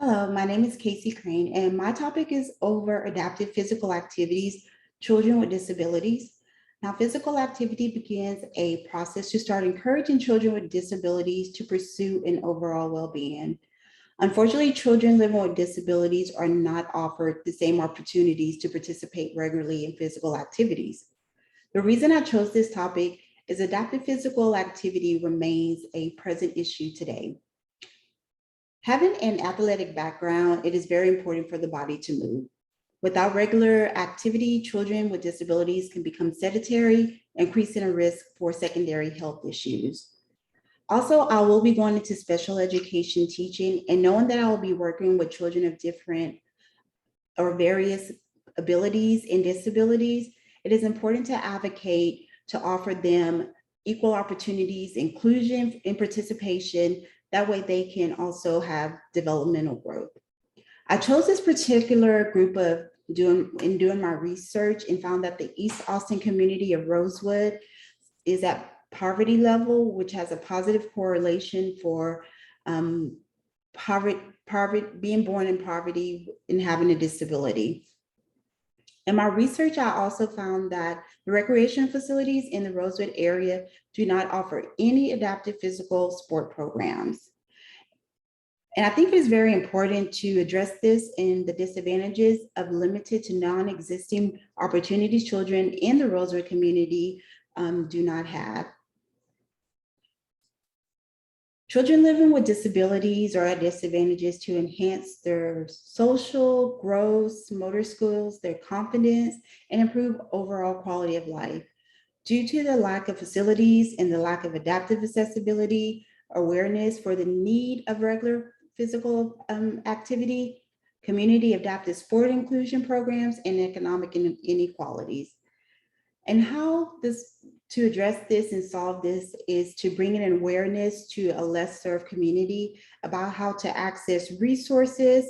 Hello, my name is Casey Crane, and my topic is over adaptive physical activities, children with disabilities. Now, physical activity begins a process to start encouraging children with disabilities to pursue an overall well-being. Unfortunately, children living with disabilities are not offered the same opportunities to participate regularly in physical activities. The reason I chose this topic is adaptive physical activity remains a present issue today. Having an athletic background, it is very important for the body to move. Without regular activity, children with disabilities can become sedentary, increasing a risk for secondary health issues. Also, I will be going into special education teaching, and knowing that I will be working with children of different or various abilities and disabilities, it is important to advocate to offer them equal opportunities, inclusion, and participation. That way they can also have developmental growth. I chose this particular group of doing my research and found that the East Austin community of Rosewood is at poverty level, which has a positive correlation for being born in poverty and having a disability. In my research, I also found that the recreation facilities in the Rosewood area do not offer any adaptive physical sport programs. And I think it is very important to address this in the disadvantages of limited to non-existing opportunities children in the Rosewood community do not have. Children living with disabilities are at disadvantages to enhance their social, growth, motor skills, their confidence, and improve overall quality of life. Due to the lack of facilities and the lack of adaptive accessibility, awareness for the need of regular physical activity, community adaptive sport inclusion programs, and economic inequalities. And how to address this and solve this is to bring in awareness to a less served community about how to access resources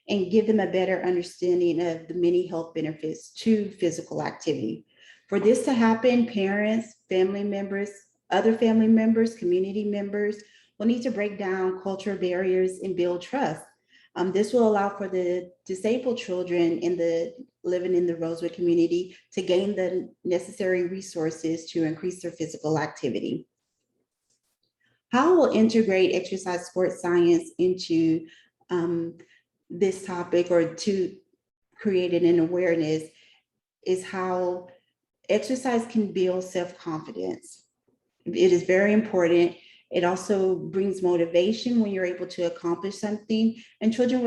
and give them a better understanding of the many health benefits to physical activity. For this to happen, parents, family members, other family members, community members will need to break down cultural barriers and build trust. This will allow for the disabled children living in the Rosewood community to gain the necessary resources to increase their physical activity. How will integrate exercise sports science into this topic or to create an awareness is how exercise can build self-confidence. It is very important. It also brings motivation when you're able to accomplish something. And children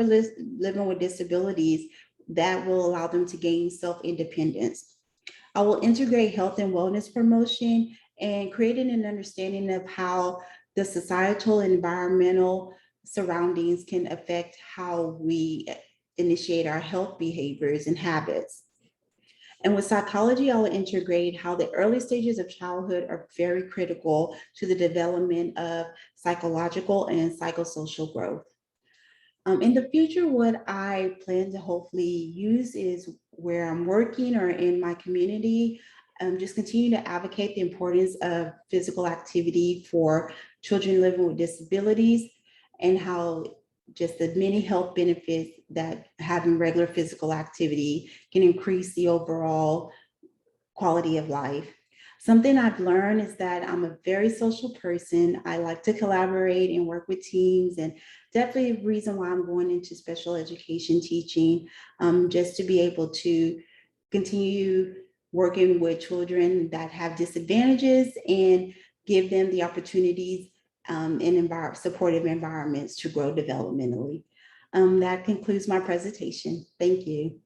living with disabilities, that will allow them to gain self-independence. I will integrate health and wellness promotion and creating an understanding of how the societal and environmental surroundings can affect how we initiate our health behaviors and habits. And with psychology, I'll integrate how the early stages of childhood are very critical to the development of psychological and psychosocial growth. In the future, what I plan to hopefully use is where I'm working or in my community, just continue to advocate the importance of physical activity for children living with disabilities and how just the many health benefits that having regular physical activity can increase the overall quality of life. Something I've learned is that I'm a very social person. I like to collaborate and work with teams, and definitely a reason why I'm going into special education teaching, just to be able to continue working with children that have disadvantages and give them the opportunities in supportive environments to grow developmentally. That concludes my presentation. Thank you.